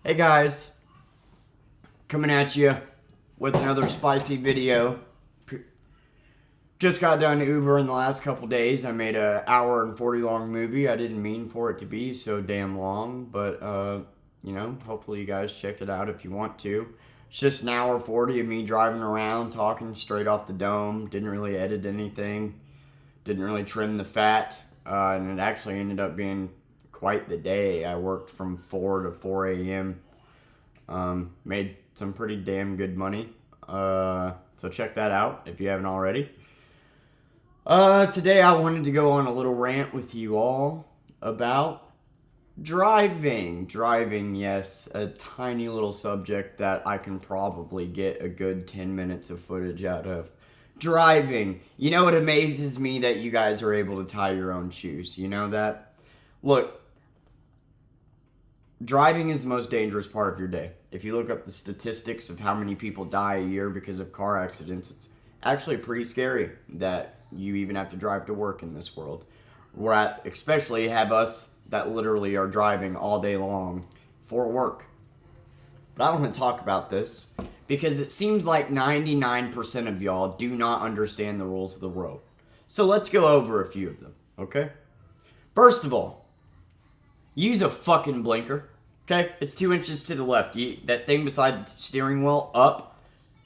Hey guys, coming at you with another spicy video. Just got done Uber in the last couple days. I made a hour and 40 long movie. I didn't mean for it to be so damn long, but hopefully you guys check it out if you want to. It's just an hour 40 of me driving around, talking straight off the dome. Didn't really edit anything. Didn't really trim the fat. And it actually ended up being quite the day. I worked from 4 to 4 a.m. Made some pretty damn good money. So check that out if you haven't already. Today I wanted to go on a little rant with you all about driving. Driving, yes, a tiny little subject that I can probably get a good 10 minutes of footage out of. Driving. You know, it amazes me that you guys are able to tie your own shoes. You know that? Look, driving is the most dangerous part of your day. If you look up the statistics of how many people die a year because of car accidents, it's actually pretty scary that you even have to drive to work in this world. Especially have us that literally are driving all day long for work. But I want to talk about this because it seems like 99% of y'all do not understand the rules of the road. So let's go over a few of them, okay? First of all, use a fucking blinker. Okay, it's 2 inches to the left. That thing beside the steering wheel up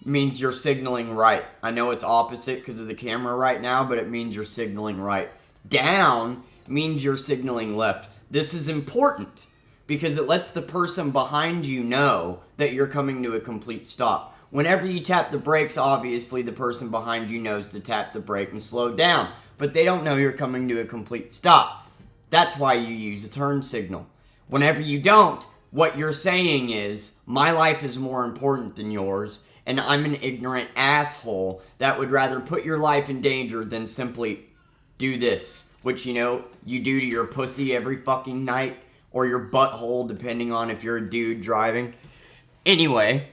means you're signaling right. I know it's opposite because of the camera right now, but it means you're signaling right. Down means you're signaling left. This is important because it lets the person behind you know that you're coming to a complete stop. Whenever you tap the brakes, obviously the person behind you knows to tap the brake and slow down, but they don't know you're coming to a complete stop. That's why you use a turn signal. Whenever you don't, what you're saying is, my life is more important than yours, and I'm an ignorant asshole that would rather put your life in danger than simply do this, which, you do to your pussy every fucking night, or your butthole, depending on if you're a dude driving. Anyway,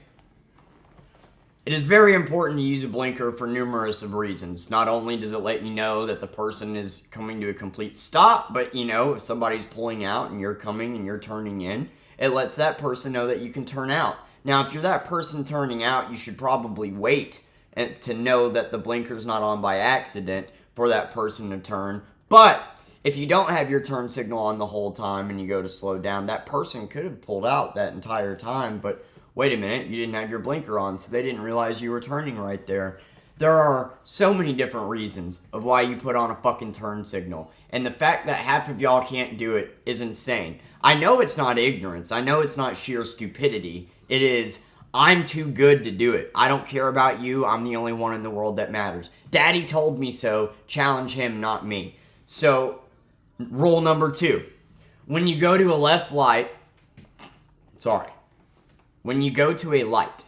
it is very important to use a blinker for numerous of reasons. Not only does it let you know that the person is coming to a complete stop, but, if somebody's pulling out and you're coming and you're turning in, it lets that person know that you can turn out. Now, if you're that person turning out, you should probably wait to know that the blinker's not on by accident for that person to turn. But if you don't have your turn signal on the whole time and you go to slow down, that person could have pulled out that entire time, but wait a minute, you didn't have your blinker on, so they didn't realize you were turning right there. There are so many different reasons of why you put on a fucking turn signal. And the fact that half of y'all can't do it is insane. I know it's not ignorance. I know it's not sheer stupidity. It is, I'm too good to do it. I don't care about you. I'm the only one in the world that matters. Daddy told me so. Challenge him, not me. So, rule number 2. When you go to a left light, when you go to a light,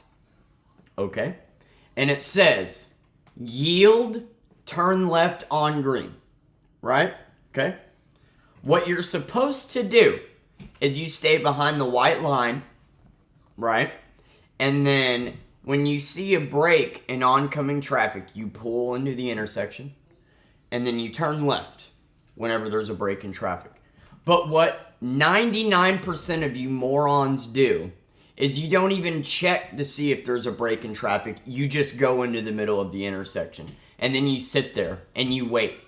okay, and it says, yield, turn left on green, right? Okay? What you're supposed to do is you stay behind the white line, right? And then when you see a break in oncoming traffic, you pull into the intersection, and then you turn left whenever there's a break in traffic. But what 99% of you morons do is you don't even check to see if there's a break in traffic. You just go into the middle of the intersection. And then you sit there and you wait.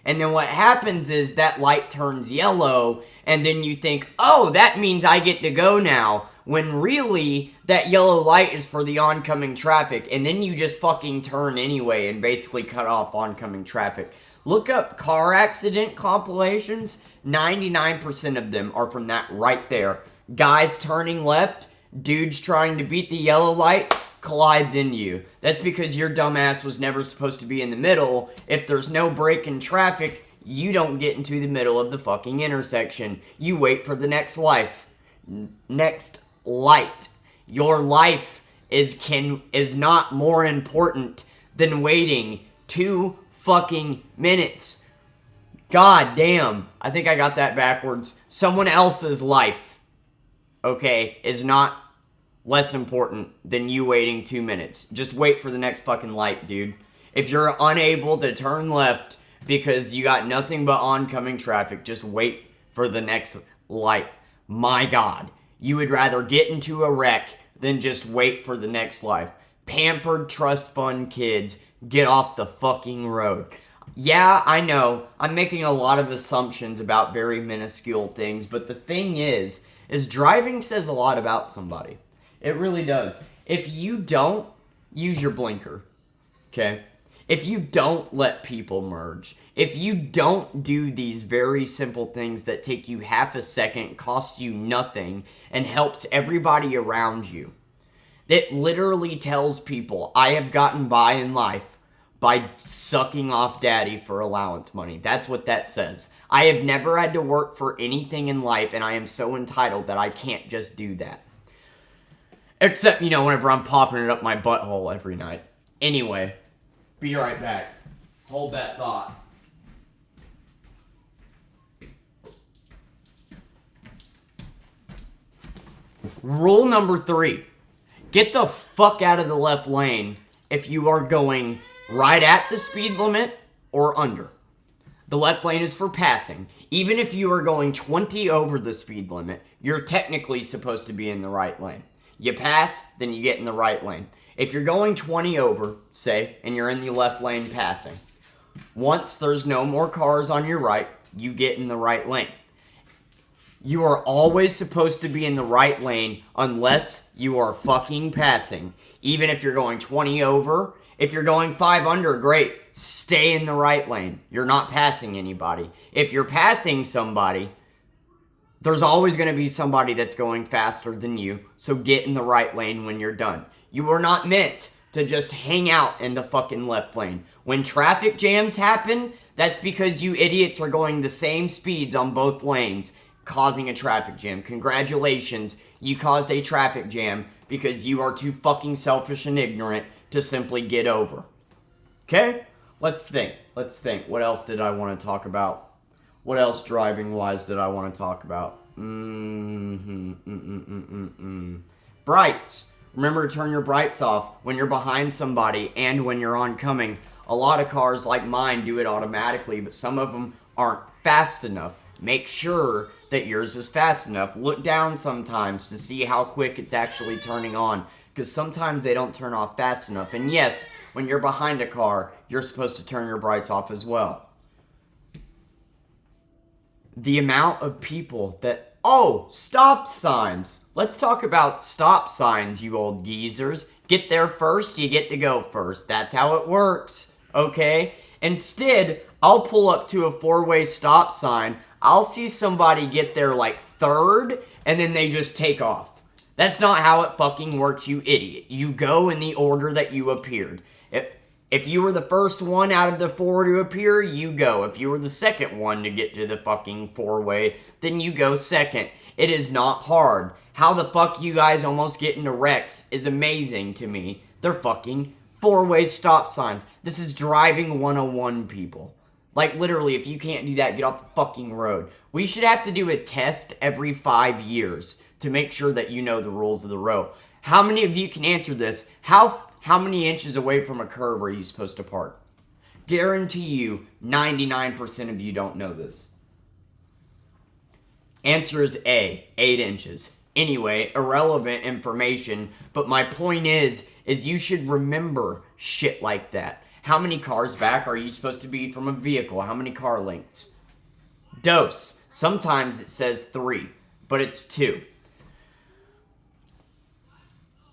And then what happens is that light turns yellow, and then you think, oh, that means I get to go now. When really, that yellow light is for the oncoming traffic. And then you just fucking turn anyway and basically cut off oncoming traffic. Look up car accident compilations. 99% of them are from that right there. Guys turning left, dudes trying to beat the yellow light, collides into you. That's because your dumbass was never supposed to be in the middle. If there's no break in traffic, you don't get into the middle of the fucking intersection. You wait for the next next light. Your life is not more important than waiting 2 fucking minutes. God damn. I think I got that backwards. Someone else's life, okay, is not less important than you waiting 2 minutes. Just wait for the next fucking light, dude. If you're unable to turn left because you got nothing but oncoming traffic, just wait for the next light. My God. You would rather get into a wreck than just wait for the next life. Pampered trust fund kids, get off the fucking road. Yeah, I know, I'm making a lot of assumptions about very minuscule things, but the thing is driving says a lot about somebody. It really does. If you don't use your blinker, okay? If you don't let people merge, if you don't do these very simple things that take you half a second, cost you nothing, and helps everybody around you, it literally tells people, I have gotten by in life by sucking off daddy for allowance money. That's what that says. I have never had to work for anything in life, and I am so entitled that I can't just do that. Except, whenever I'm popping it up my butthole every night. Anyway, be right back. Hold that thought. Rule number 3. Get the fuck out of the left lane if you are going right at the speed limit or under. The left lane is for passing. Even if you are going 20 over the speed limit, you're technically supposed to be in the right lane. You pass, then you get in the right lane. If you're going 20 over, say, and you're in the left lane passing, once there's no more cars on your right, you get in the right lane. You are always supposed to be in the right lane unless you are fucking passing. Even if you're going 20 over, if you're going 5 under, great. Stay in the right lane. You're not passing anybody. If you're passing somebody, there's always going to be somebody that's going faster than you, so get in the right lane when you're done. You are not meant to just hang out in the fucking left lane. When traffic jams happen, that's because you idiots are going the same speeds on both lanes, causing a traffic jam. Congratulations, you caused a traffic jam because you are too fucking selfish and ignorant to simply get over. Okay? Let's think. What else did I want to talk about? What else driving-wise did I want to talk about? Brights. Remember to turn your brights off when you're behind somebody and when you're oncoming. A lot of cars like mine do it automatically, but some of them aren't fast enough. Make sure that yours is fast enough. Look down sometimes to see how quick it's actually turning on, because sometimes they don't turn off fast enough. And yes, when you're behind a car, you're supposed to turn your brights off as well. The amount of people that... Oh, stop signs. Let's talk about stop signs, you old geezers. Get there first, you get to go first. That's how it works, okay? Instead, I'll pull up to a 4-way stop sign. I'll see somebody get there like third, and then they just take off. That's not how it fucking works, you idiot. You go in the order that you appeared. If you were the first one out of the 4 to appear, you go. If you were the second one to get to the fucking 4-way, then you go second. It is not hard. How the fuck you guys almost get into wrecks is amazing to me. They're fucking 4-way stop signs. This is driving 101, people. Like, literally, if you can't do that, get off the fucking road. We should have to do a test every 5 years to make sure that you know the rules of the road. How many of you can answer this? How many inches away from a curb are you supposed to park? Guarantee you, 99% of you don't know this. Answer is A, 8 inches. Anyway, irrelevant information, but my point is you should remember shit like that. How many cars back are you supposed to be from a vehicle? How many car lengths? Dose. Sometimes it says 3, but it's 2.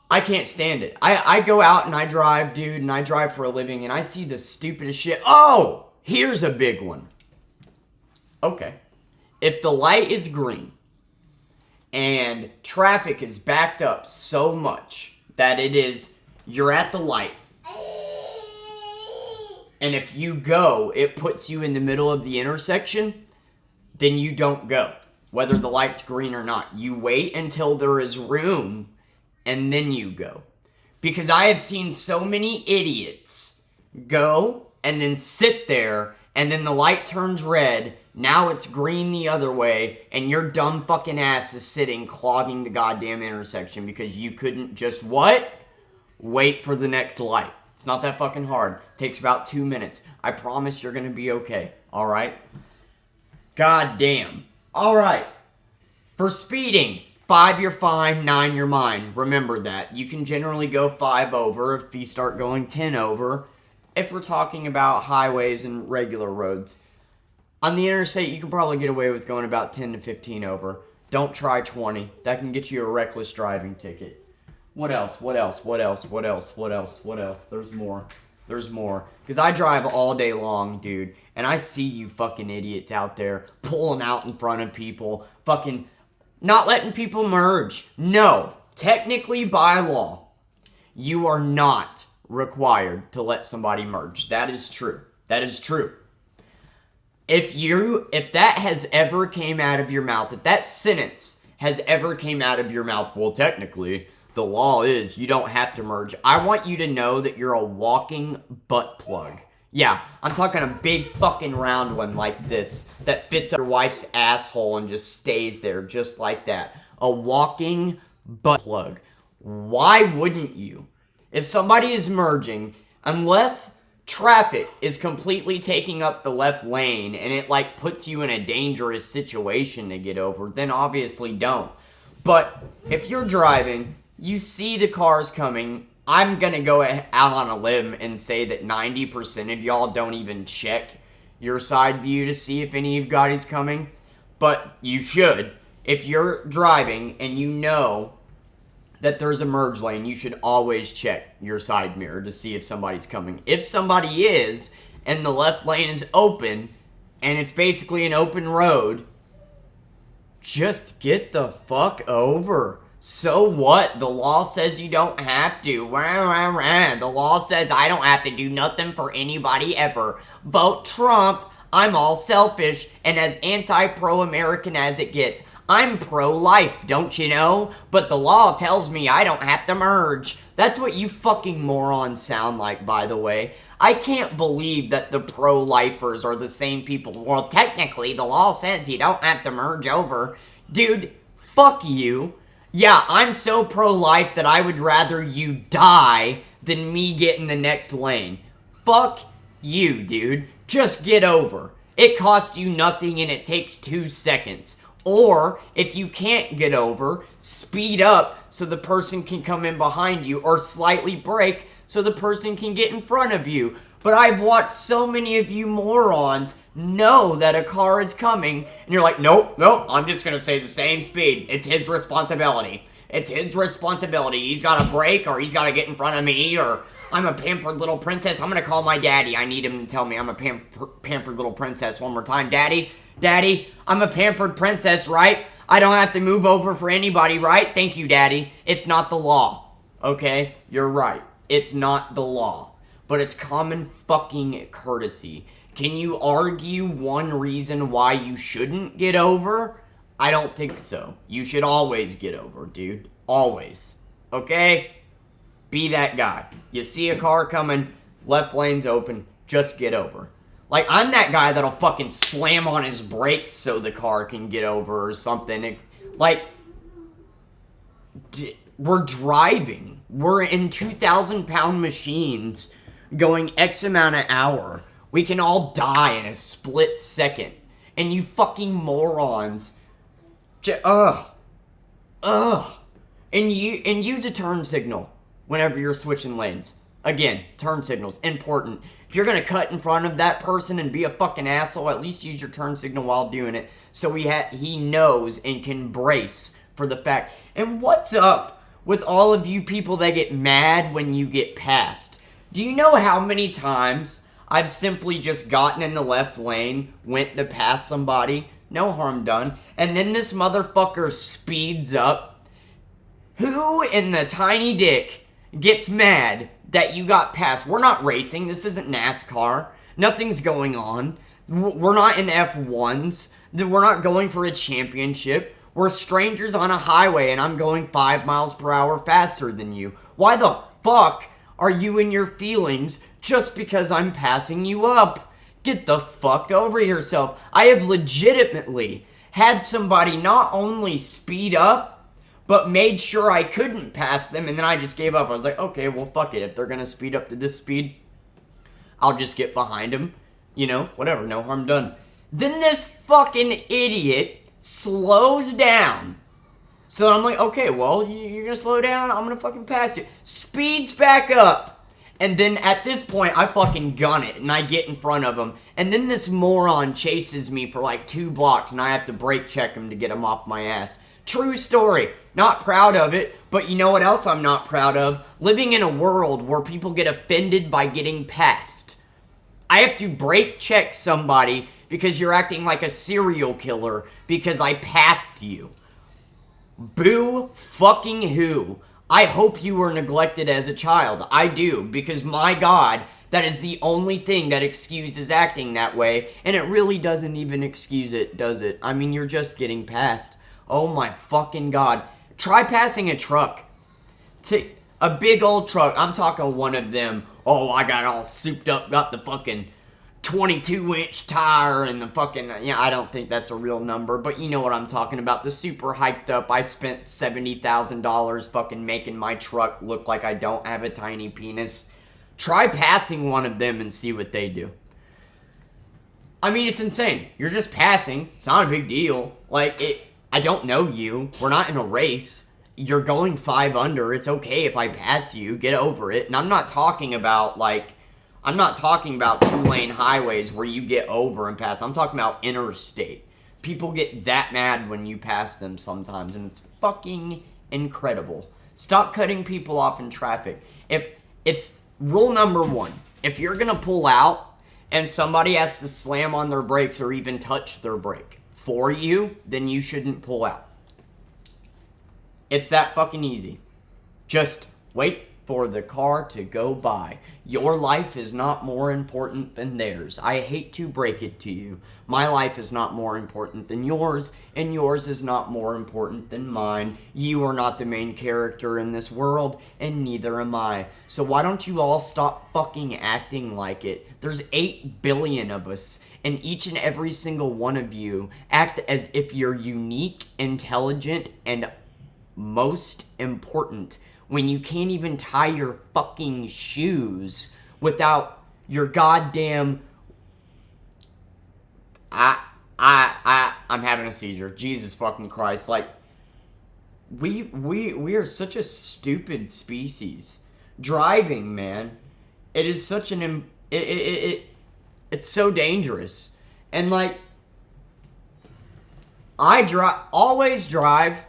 I can't stand it. I go out and I drive, dude, and I drive for a living, and I see the stupidest shit. Oh! Here's a big one. Okay. If the light is green and traffic is backed up so much that you're at the light, and if you go, it puts you in the middle of the intersection, then you don't go, whether the light's green or not. You wait until there is room, and then you go. Because I have seen so many idiots go and then sit there, and then the light turns red, now it's green the other way, and your dumb fucking ass is sitting clogging the goddamn intersection because you couldn't just what? Wait for the next light. It's not that fucking hard. It takes about 2 minutes. I promise you're gonna be okay, alright? God damn. Alright. For speeding, 5, you're fine. 9, you're mine. Remember that. You can generally go 5 over if you start going 10 over. If we're talking about highways and regular roads. On the interstate, you can probably get away with going about 10 to 15 over. Don't try 20. That can get you a reckless driving ticket. What else? What else? What else? What else? What else? What else? There's more. There's more. Because I drive all day long, dude. And I see you fucking idiots out there pulling out in front of people. Fucking not letting people merge. No. Technically, by law, you are not required to let somebody merge. That is true. That is true. If that has ever came out of your mouth, if that sentence has ever came out of your mouth, well, technically, the law is you don't have to merge. I want you to know that you're a walking butt plug. Yeah, I'm talking a big fucking round one like this that fits up your wife's asshole and just stays there just like that. A walking butt plug. Why wouldn't you? If somebody is merging, unless traffic is completely taking up the left lane and it like puts you in a dangerous situation to get over, then obviously don't. But if you're driving, you see the cars coming, I'm gonna go out on a limb and say that 90% of y'all don't even check your side view to see if any of you guys coming. But you should. If you're driving and you know that there's a merge lane, you should always check your side mirror to see if somebody's coming. If somebody is, and the left lane is open, and it's basically an open road, just get the fuck over. So what? The law says you don't have to. The law says I don't have to do nothing for anybody ever. Vote Trump. I'm all selfish and as anti-pro-American as it gets. I'm pro-life, don't you know? But the law tells me I don't have to merge. That's what you fucking morons sound like, by the way. I can't believe that the pro-lifers are the same people. Well, technically, the law says you don't have to merge over. Dude, fuck you. Yeah, I'm so pro-life that I would rather you die than me get in the next lane. Fuck you, dude. Just get over. It costs you nothing and it takes 2 seconds. Or, if you can't get over, speed up so the person can come in behind you, or slightly brake so the person can get in front of you. But I've watched so many of you morons know that a car is coming, and you're like, nope, I'm just gonna say the same speed. It's his responsibility. It's his responsibility. He's gotta brake, or he's gotta get in front of me, or I'm a pampered little princess. I'm gonna call my daddy. I need him to tell me I'm a pampered little princess one more time. Daddy, I'm a pampered princess, right? I don't have to move over for anybody, right? Thank you, Daddy. It's not the law. Okay? You're right. It's not the law. But it's common fucking courtesy. Can you argue one reason why you shouldn't get over? I don't think so. You should always get over, dude. Always. Okay? Be that guy. You see a car coming, left lane's open, just get over. Like, I'm that guy that'll fucking slam on his brakes so the car can get over or something. Like, we're driving. We're in 2,000-pound machines going X amount an hour. We can all die in a split second. And you fucking morons. And use a turn signal whenever you're switching lanes. Again, turn signals, important. If you're gonna cut in front of that person and be a fucking asshole, at least use your turn signal while doing it so he knows and can brace for the fact. And what's up with all of you people that get mad when you get passed? Do you know how many times I've simply just gotten in the left lane, went to pass somebody, no harm done, and then this motherfucker speeds up? Who in the tiny dick gets mad that you got passed? We're not racing. This isn't NASCAR. Nothing's going on. We're not in F1s. We're not going for a championship. We're strangers on a highway and I'm going 5 miles per hour faster than you. Why the fuck are you in your feelings just because I'm passing you up? Get the fuck over yourself. I have legitimately had somebody not only speed up, but made sure I couldn't pass them, and then I just gave up. I was like, okay, well, fuck it. If they're gonna speed up to this speed, I'll just get behind them. You know, whatever, no harm done. Then this fucking idiot slows down So I'm like, okay, well, you're gonna slow down, I'm gonna fucking pass you. Speeds back up. And then at this point, I fucking gun it, and I get in front of him. And then this moron chases me for like 2 blocks, and I have to brake check him to get him off my ass. True story. Not proud of it, but you know what else I'm not proud of? Living in a world where people get offended by getting passed. I have to brake check somebody because you're acting like a serial killer because I passed you. Boo fucking who. I hope you were neglected as a child. I do, because my God, that is the only thing that excuses acting that way, and it really doesn't even excuse it, does it? I mean, you're just getting passed. Oh my fucking God. Try passing a truck. A big old truck. I'm talking one of them. Oh, I got all souped up, got the fucking 22-inch tire and the fucking, yeah, I don't think that's a real number, but you know what I'm talking about. The super hyped up, I spent $70,000 fucking making my truck look like I don't have a tiny penis. Try passing one of them and see what they do. I mean, it's insane. You're just passing. It's not a big deal. Like, I don't know you. We're not in a race. You're going 5 under. It's okay if I pass you. Get over it. And I'm not talking about, like, I'm not talking about 2-lane highways where you get over and pass. I'm talking about interstate. People get that mad when you pass them sometimes, and it's fucking incredible. Stop cutting people off in traffic. If it's rule number 1, if you're gonna pull out and somebody has to slam on their brakes or even touch their brake for you, then you shouldn't pull out. It's that fucking easy. Just wait for the car to go by. Your life is not more important than theirs. I hate to break it to you. My life is not more important than yours, and yours is not more important than mine. You are not the main character in this world, and neither am I. So why don't you all stop fucking acting like it? There's 8 billion of us, and each and every single one of you act as if you're unique, intelligent, and most important, when you can't even tie your fucking shoes without your goddamn... I'm having a seizure. Jesus fucking Christ. Like, we are such a stupid species. Driving, man. It is such an... It's so dangerous. And, like, always drive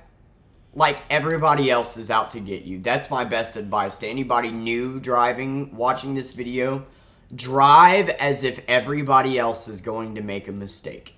like everybody else is out to get you. That's my best advice to anybody new driving, watching this video. Drive as if everybody else is going to make a mistake.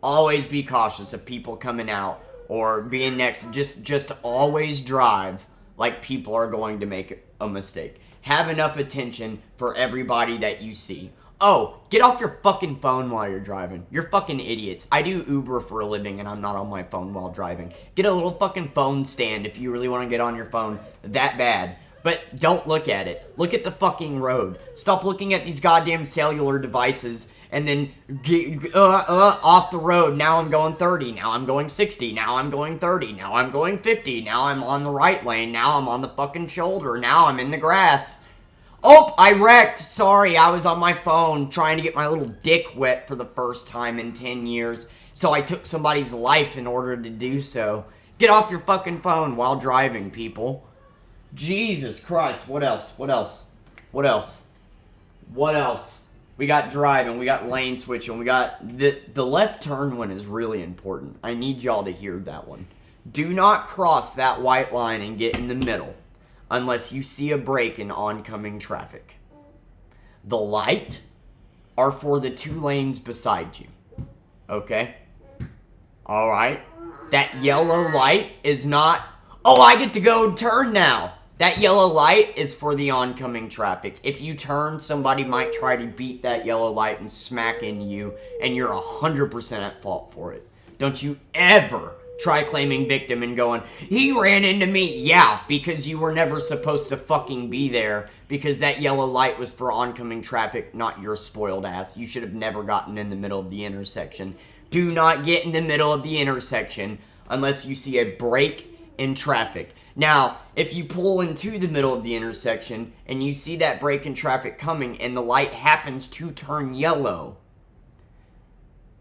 Always be cautious of people coming out or being next. Just always drive like people are going to make a mistake. Have enough attention for everybody that you see. Oh, get off your fucking phone while you're driving. You're fucking idiots. I do Uber for a living and I'm not on my phone while driving. Get a little fucking phone stand if you really want to get on your phone that bad. But don't look at it. Look at the fucking road. Stop looking at these goddamn cellular devices and then get off the road. Now I'm going 30. Now I'm going 60. Now I'm going 30. Now I'm going 50. Now I'm on the right lane. Now I'm on the fucking shoulder. Now I'm in the grass. Oh, I wrecked. Sorry, I was on my phone trying to get my little dick wet for the first time in 10 years. So I took somebody's life in order to do so. Get off your fucking phone while driving, people. Jesus Christ. What else? What else? What else? What else? We got driving. We got lane switching. We got... The left turn one is really important. I need y'all to hear that one. Do not cross that white line and get in the middle unless you see a break in oncoming traffic. The light are for the 2 lanes beside you. Okay? Alright? That yellow light is not... Oh, I get to go turn now! That yellow light is for the oncoming traffic. If you turn, somebody might try to beat that yellow light and smack into you, and you're 100% at fault for it. Don't you ever try claiming victim and going, he ran into me. Yeah, because you were never supposed to fucking be there, because that yellow light was for oncoming traffic, not your spoiled ass. You should have never gotten in the middle of the intersection. Do not get in the middle of the intersection unless you see a break in traffic. Now, if you pull into the middle of the intersection and you see that break in traffic coming and the light happens to turn yellow,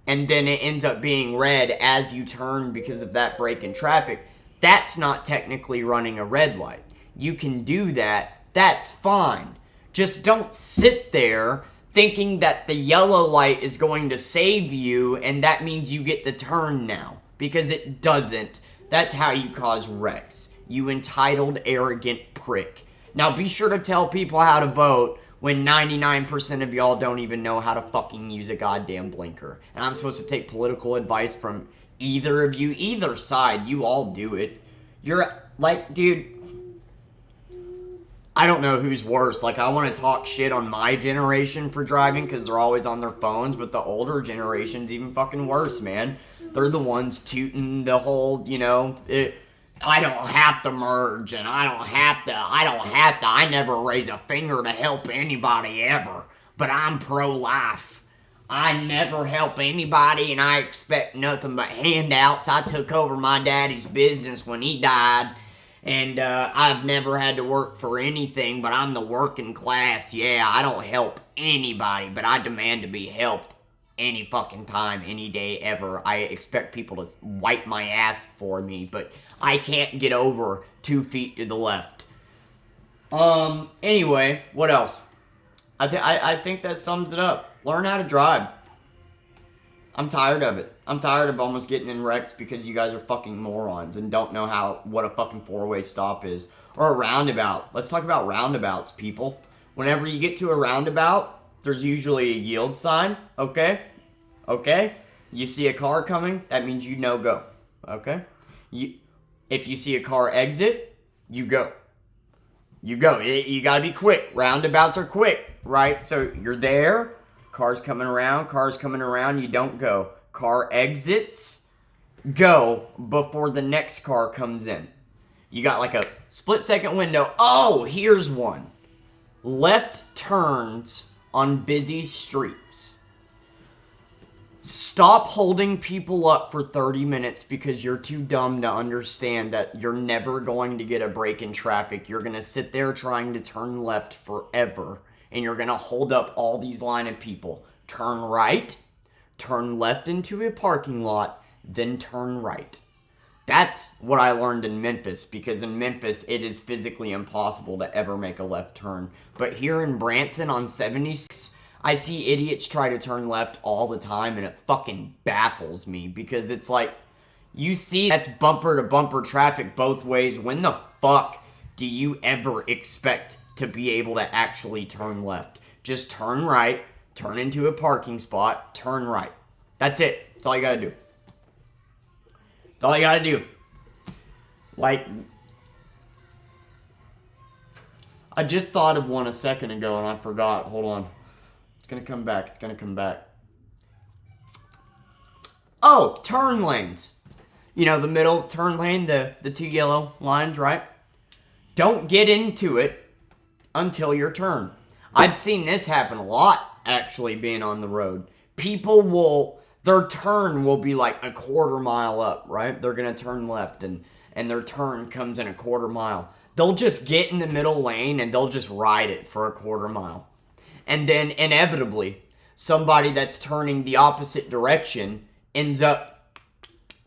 and then it ends up being red as you turn because of that break in traffic, that's not technically running a red light. You can do that. That's fine. Just don't sit there thinking that the yellow light is going to save you and that means you get to turn now. Because it doesn't. That's how you cause wrecks. You entitled, arrogant prick. Now be sure to tell people how to vote when 99% of y'all don't even know how to fucking use a goddamn blinker. And I'm supposed to take political advice from either of you, either side. You all do it. You're like, dude, I don't know who's worse. Like, I want to talk shit on my generation for driving because they're always on their phones, but the older generation's even fucking worse, man. They're the ones tooting the whole, I don't have to merge and I don't have to, I never raise a finger to help anybody ever, but I'm pro-life. I never help anybody and I expect nothing but handouts. I took over my daddy's business when he died and I've never had to work for anything, but I'm the working class. Yeah, I don't help anybody, but I demand to be helped any fucking time, any day, ever. I expect people to wipe my ass for me, but I can't get over 2 feet to the left. Anyway, what else? I think that sums it up. Learn how to drive. I'm tired of it. I'm tired of almost getting in wrecks because you guys are fucking morons and don't know what a fucking four-way stop is. Or a roundabout. Let's talk about roundabouts, people. Whenever you get to a roundabout, there's usually a yield sign, okay? Okay? You see a car coming, that means you no go, okay? If you see a car exit, you go. You go. You gotta be quick. Roundabouts are quick, right? So you're there, car's coming around, you don't go. Car exits, go before the next car comes in. You got like a split-second window. Oh, here's one. Left turns on busy streets. Stop holding people up for 30 minutes because you're too dumb to understand that you're never going to get a break in traffic. You're going to sit there trying to turn left forever, and you're going to hold up all these line of people. Turn right, turn left into a parking lot, then turn right. That's what I learned in Memphis, because in Memphis, it is physically impossible to ever make a left turn. But here in Branson on 76, I see idiots try to turn left all the time, and it fucking baffles me, because it's like, you see that's bumper-to-bumper traffic both ways. When the fuck do you ever expect to be able to actually turn left? Just turn right, turn into a parking spot, turn right. That's it. That's all you gotta do. That's all you gotta do. Like, I just thought of one a second ago and I forgot. Hold on. It's gonna come back. Oh, turn lanes. You know, the middle turn lane, the two yellow lines, right? Don't get into it until your turn. I've seen this happen a lot, actually, being on the road. Their turn will be like a quarter mile up, right? They're going to turn left and their turn comes in a quarter mile. They'll just get in the middle lane and they'll just ride it for a quarter mile. And then inevitably, somebody that's turning the opposite direction ends up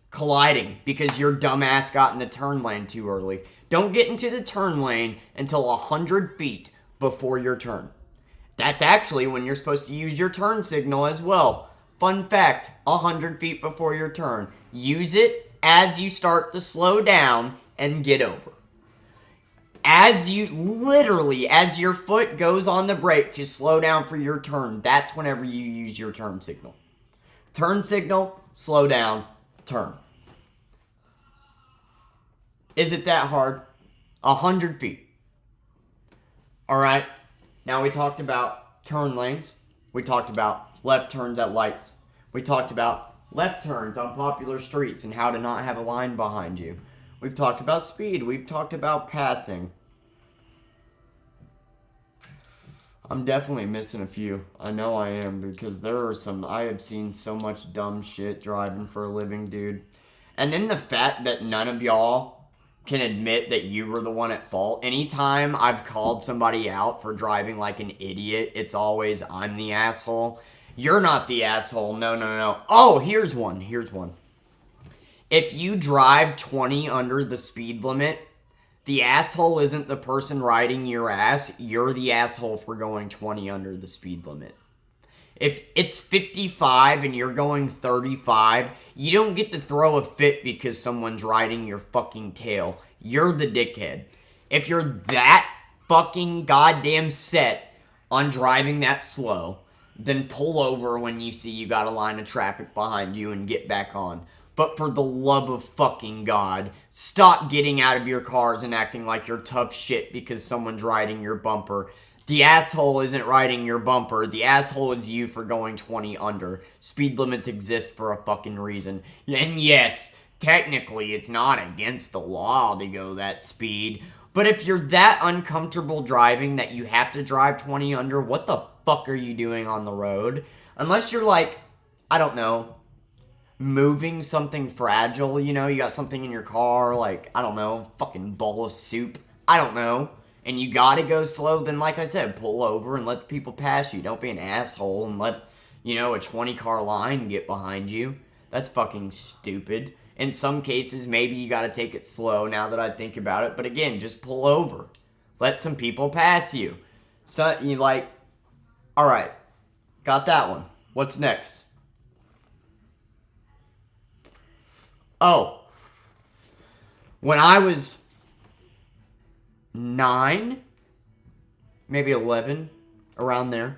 colliding because your dumbass got in the turn lane too early. Don't get into the turn lane until 100 feet before your turn. That's actually when you're supposed to use your turn signal as well. Fun fact, 100 feet before your turn. Use it as you start to slow down and get over. As your foot goes on the brake to slow down for your turn, that's whenever you use your turn signal. Turn signal, slow down, turn. Is it that hard? 100 feet. Alright, now we talked about turn lanes. We talked about left turns at lights. We talked about left turns on popular streets and how to not have a line behind you. We've talked about speed. We've talked about passing. I'm definitely missing a few. I know I am, because I have seen so much dumb shit driving for a living, dude. And then the fact that none of y'all can admit that you were the one at fault. Anytime I've called somebody out for driving like an idiot, it's always I'm the asshole. You're not the asshole. No, no, no. Oh, here's one. Here's one. If you drive 20 under the speed limit, the asshole isn't the person riding your ass. You're the asshole for going 20 under the speed limit. If it's 55 and you're going 35, you don't get to throw a fit because someone's riding your fucking tail. You're the dickhead. If you're that fucking goddamn set on driving that slow, then pull over when you see you got a line of traffic behind you and get back on. But for the love of fucking God, stop getting out of your cars and acting like you're tough shit because someone's riding your bumper. The asshole isn't riding your bumper. The asshole is you for going 20 under. Speed limits exist for a fucking reason. And yes, technically it's not against the law to go that speed. But if you're that uncomfortable driving that you have to drive 20 under, what the fuck are you doing on the road? Unless you're like, I don't know, moving something fragile, you know, you got something in your car, like, I don't know, fucking bowl of soup, I don't know, and you gotta go slow, then like I said, pull over and let the people pass you. Don't be an asshole and let, you know, a 20 car line get behind you. That's fucking stupid. In some cases, maybe you gotta take it slow now that I think about it, but again, just pull over. Let some people pass you. So, you like, alright, got that one. What's next? Oh, when I was 9, maybe 11, around there,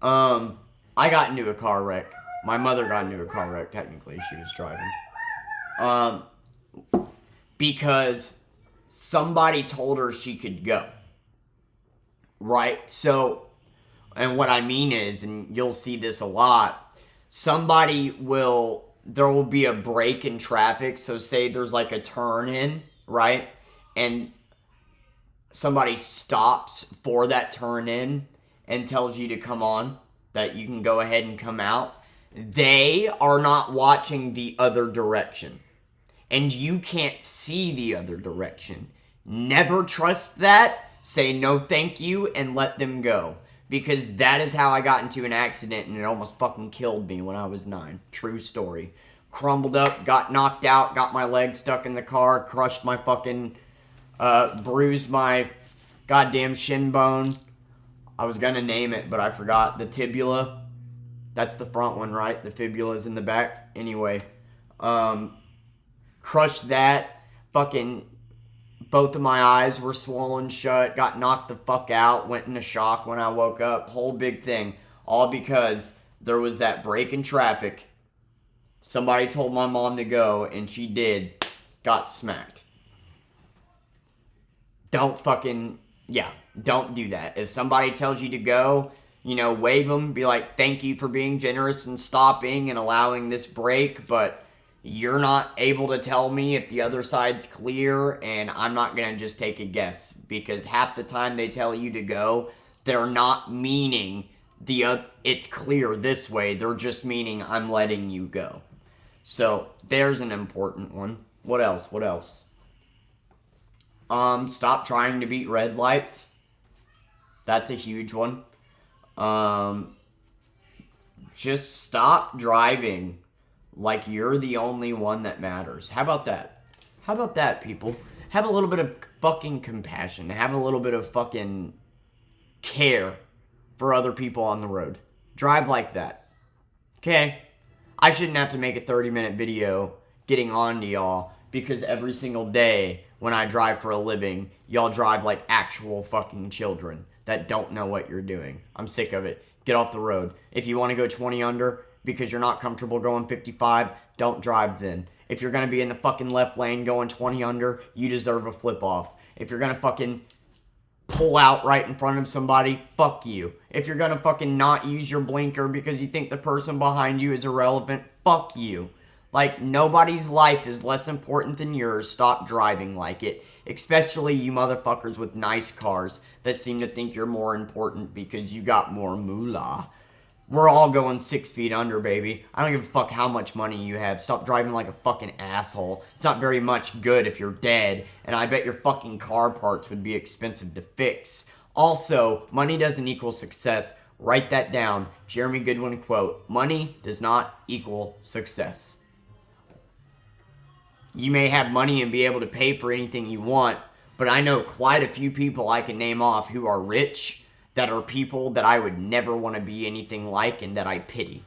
I got into a car wreck. My mother got into a car wreck, technically, she was driving. Because somebody told her she could go. Right? So, and what I mean is, and you'll see this a lot, there will be a break in traffic. So say there's like a turn in, right? And somebody stops for that turn in and tells you to come on, that you can go ahead and come out. They are not watching the other direction. And you can't see the other direction. Never trust that. Say no thank you and let them go. Because that is how I got into an accident and it almost fucking killed me when I was 9. True story. Crumbled up, got knocked out, got my leg stuck in the car, crushed my fucking, bruised my goddamn shin bone. I was gonna name it, but I forgot. The tibula. That's the front one, right? The fibula's in the back. Anyway, crushed that. Fucking both of my eyes were swollen shut. Got knocked the fuck out. Went into shock when I woke up. Whole big thing. All because there was that break in traffic. Somebody told my mom to go, and she did. Got smacked. Don't fucking, yeah, don't do that. If somebody tells you to go, you know, wave them, be like, thank you for being generous and stopping and allowing this break, but you're not able to tell me if the other side's clear, and I'm not going to just take a guess, because half the time they tell you to go, they're not meaning it's clear this way, they're just meaning I'm letting you go. So, there's an important one. What else? What else? Stop trying to beat red lights. That's a huge one. Just stop driving like you're the only one that matters. How about that? How about that, people? Have a little bit of fucking compassion. Have a little bit of fucking care for other people on the road. Drive like that. Okay? I shouldn't have to make a 30-minute video getting on to y'all because every single day when I drive for a living, y'all drive like actual fucking children that don't know what you're doing. I'm sick of it. Get off the road. If you want to go 20 under because you're not comfortable going 55, don't drive then. If you're going to be in the fucking left lane going 20 under, you deserve a flip off. If you're going to fucking pull out right in front of somebody, fuck you. If you're going to fucking not use your blinker because you think the person behind you is irrelevant, fuck you. Like, nobody's life is less important than yours. Stop driving like it. Especially you motherfuckers with nice cars that seem to think you're more important because you got more moolah. We're all going 6 feet under, baby. I don't give a fuck how much money you have. Stop driving like a fucking asshole. It's not very much good if you're dead, and I bet your fucking car parts would be expensive to fix. Also, money doesn't equal success. Write that down. Jeremy Goodwin quote, money does not equal success. You may have money and be able to pay for anything you want, but I know quite a few people I can name off who are rich that are people that I would never want to be anything like and that I pity.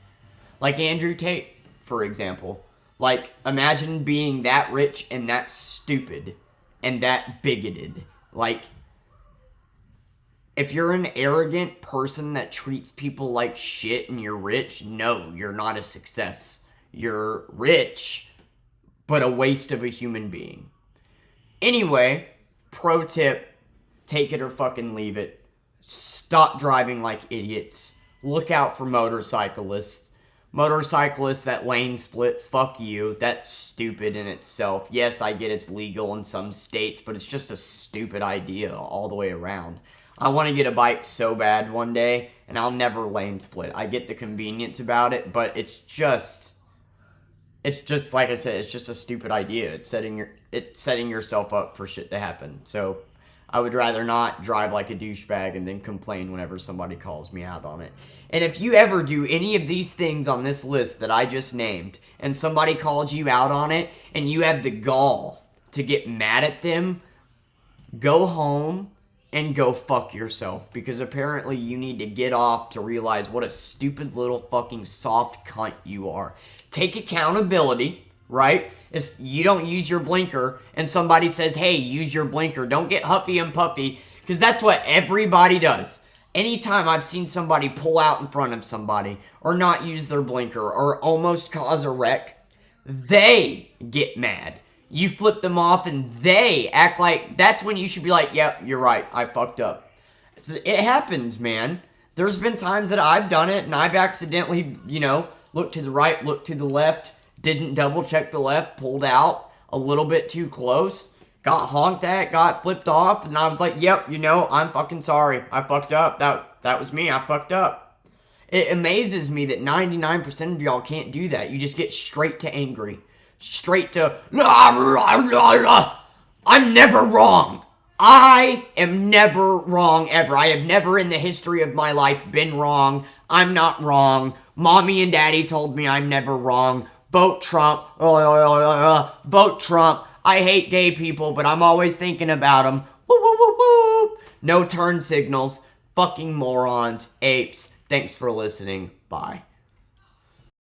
Like Andrew Tate, for example. Like, imagine being that rich and that stupid and that bigoted. Like, if you're an arrogant person that treats people like shit and you're rich, no, you're not a success. You're rich, but a waste of a human being. Anyway, pro tip, take it or fucking leave it. Stop driving like idiots. Look out for motorcyclists. Motorcyclists that lane split, fuck you. That's stupid in itself. Yes, I get it's legal in some states, but it's just a stupid idea all the way around. I want to get a bike so bad one day, and I'll never lane split. I get the convenience about it, but it's just like I said, it's just a stupid idea. It's setting yourself up for shit to happen. So I would rather not drive like a douchebag and then complain whenever somebody calls me out on it. And if you ever do any of these things on this list that I just named, and somebody calls you out on it, and you have the gall to get mad at them, go home and go fuck yourself. Because apparently you need to get off to realize what a stupid little fucking soft cunt you are. Take accountability, right? If you don't use your blinker and somebody says, hey, use your blinker, don't get huffy and puffy, because that's what everybody does. Anytime I've seen somebody pull out in front of somebody or not use their blinker or almost cause a wreck, they get mad. You flip them off and they act like, that's when you should be like, yep, you're right, I fucked up. It happens, man. There's been times that I've done it and I've accidentally, looked to the right, looked to the left, didn't double check the left, pulled out a little bit too close, got honked at, got flipped off, and I was like, yep, I'm fucking sorry. I fucked up. That was me. I fucked up. It amazes me that 99% of y'all can't do that. You just get straight to angry. Straight to, I'm never wrong. I am never wrong ever. I have never in the history of my life been wrong. I'm not wrong. Mommy and daddy told me I'm never wrong. Vote Trump. Vote Trump. I hate gay people, but I'm always thinking about them. Woo, woo, woo, woo. No turn signals. Fucking morons. Apes. Thanks for listening. Bye.